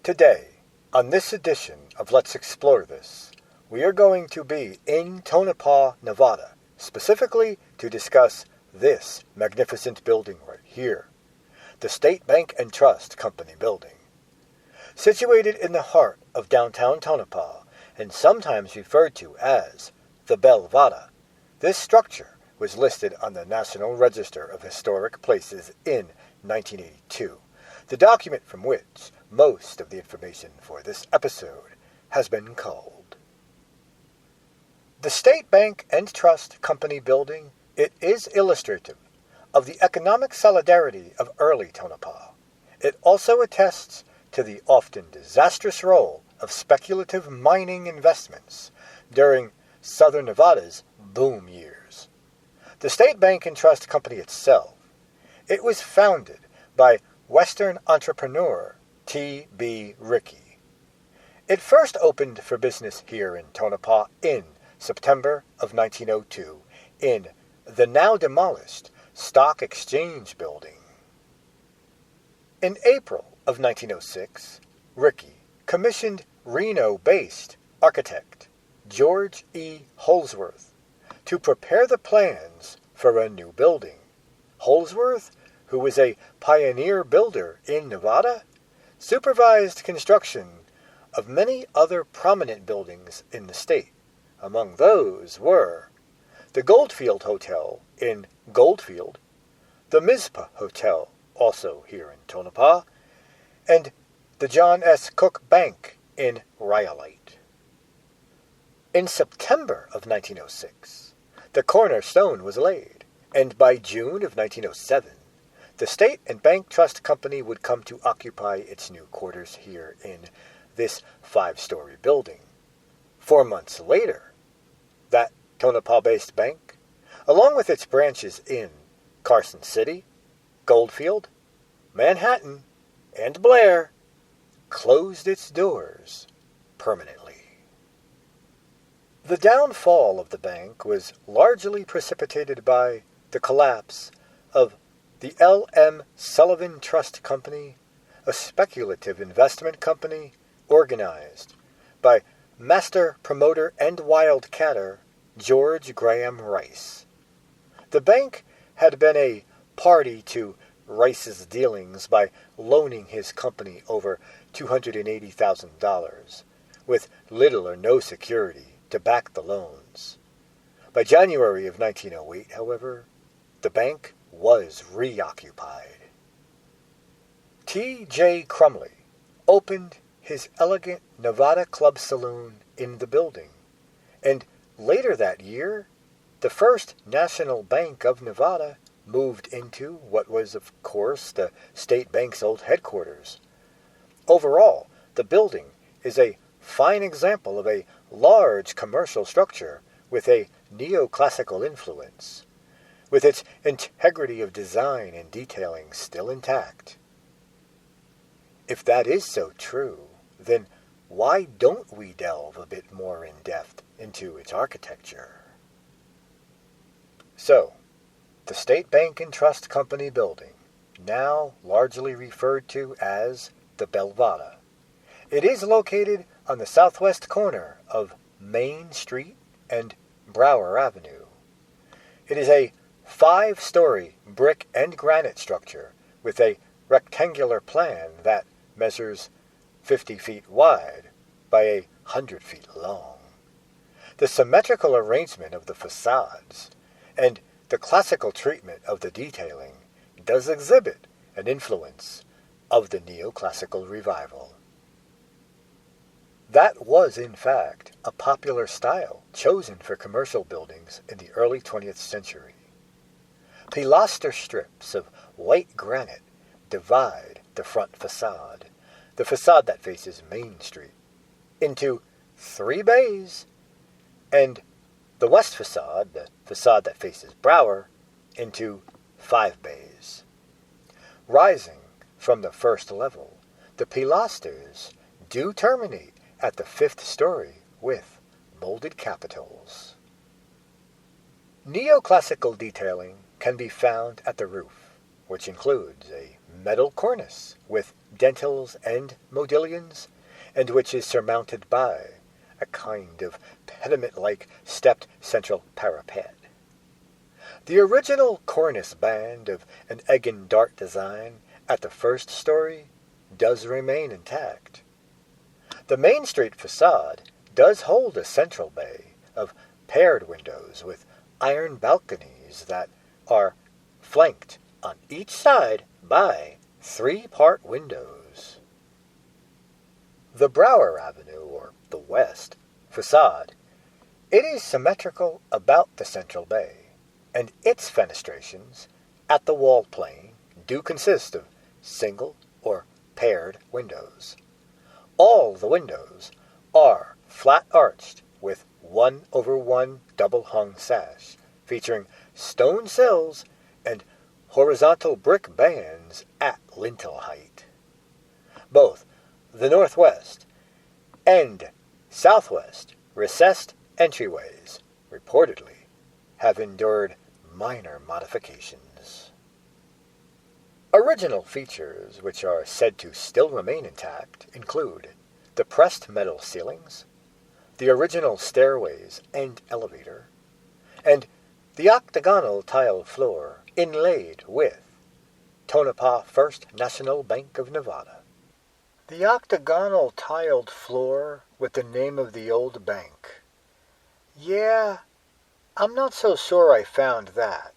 Today, on this edition of Let's Explore This, we are going to be in Tonopah, Nevada, specifically to discuss this magnificent building right here, the State Bank and Trust Company building. Situated in the heart of downtown Tonopah, and sometimes referred to as the Belvada, this structure was listed on the National Register of Historic Places in 1982, the document from which most of the information for this episode has been culled. The State Bank and Trust Company building, it is illustrative of the economic solidarity of early Tonopah. It also attests to the often disastrous role of speculative mining investments during Southern Nevada's boom years. The State Bank and Trust Company itself, it was founded by Western entrepreneur T.B. Rickey. It first opened for business here in Tonopah in September of 1902 in the now demolished Stock Exchange building. In April of 1906, Rickey commissioned Reno-based architect George E. Holsworth to prepare the plans for a new building. Holsworth, who was a pioneer builder in Nevada, supervised construction of many other prominent buildings in the state. Among those were the Goldfield Hotel in Goldfield, the Mizpah Hotel, also here in Tonopah, and the John S. Cook Bank in Rhyolite. In September of 1906, the cornerstone was laid, and by June of 1907, the State and Bank Trust Company would come to occupy its new quarters here in this 5-story building. 4 months later, that Tonopah-based bank, along with its branches in Carson City, Goldfield, Manhattan, and Blair, closed its doors permanently. The downfall of the bank was largely precipitated by the collapse of the L.M. Sullivan Trust Company, a speculative investment company organized by master promoter and wildcatter George Graham Rice. The bank had been a party to Rice's dealings by loaning his company over $280,000, with little or no security to back the loans. By January of 1908, however, the bank was reoccupied. T.J. Crumley opened his elegant Nevada Club Saloon in the building, and later that year, the First National Bank of Nevada moved into what was, of course, the State Bank's old headquarters. Overall, the building is a fine example of a large commercial structure with a neoclassical influence, with its integrity of design and detailing still intact. If that is so true, then why don't we delve a bit more in depth into its architecture? So, the State Bank and Trust Company building, now largely referred to as the Belvada. It is located on the southwest corner of Main Street and Brower Avenue. It is a 5-story brick and granite structure with a rectangular plan that measures 50 feet wide by 100 feet long. The symmetrical arrangement of the facades and the classical treatment of the detailing does exhibit an influence of the neoclassical revival. That was, in fact, a popular style chosen for commercial buildings in the early 20th century. Pilaster strips of white granite divide the front facade, the facade that faces Main Street, into 3 bays, and the west facade, the facade that faces Brower, into 5 bays. Rising from the first level, the pilasters do terminate at the 5th story with molded capitals. Neoclassical detailing can be found at the roof, which includes a metal cornice with dentils and modillions, and which is surmounted by a kind of pediment-like stepped central parapet. The original cornice band of an egg and dart design at the first story does remain intact. The Main Street facade does hold a central bay of paired windows with iron balconies that are flanked on each side by 3-part windows. The Brower Avenue, or the West, facade, it is symmetrical about the central bay, and its fenestrations at the wall plane do consist of single or paired windows. All the windows are flat-arched with 1/1 double-hung sash, featuring stone sills and horizontal brick bands at lintel height. Both the northwest and southwest recessed entryways, reportedly, have endured minor modifications. Original features which are said to still remain intact include the pressed metal ceilings, the original stairways and elevator, and the octagonal tile floor inlaid with Tonopah First National Bank of Nevada. The octagonal tiled floor with the name of the old bank. Yeah, I'm not so sure I found that.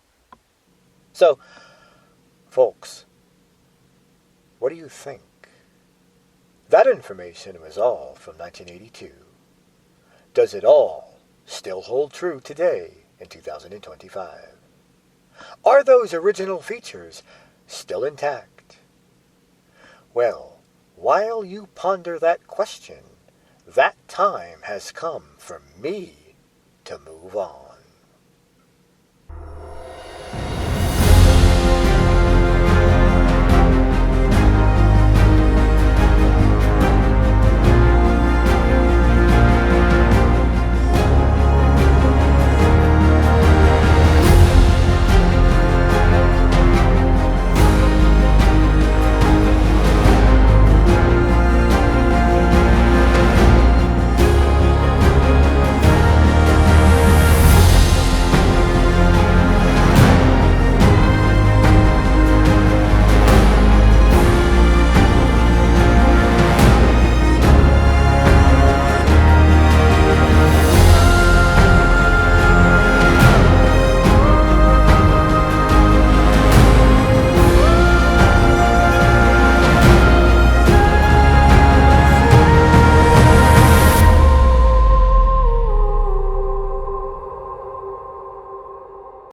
So, folks, what do you think? That information was all from 1982. Does it all still hold true today in 2025? Are those original features still intact? Well, while you ponder that question, that time has come for me to move on.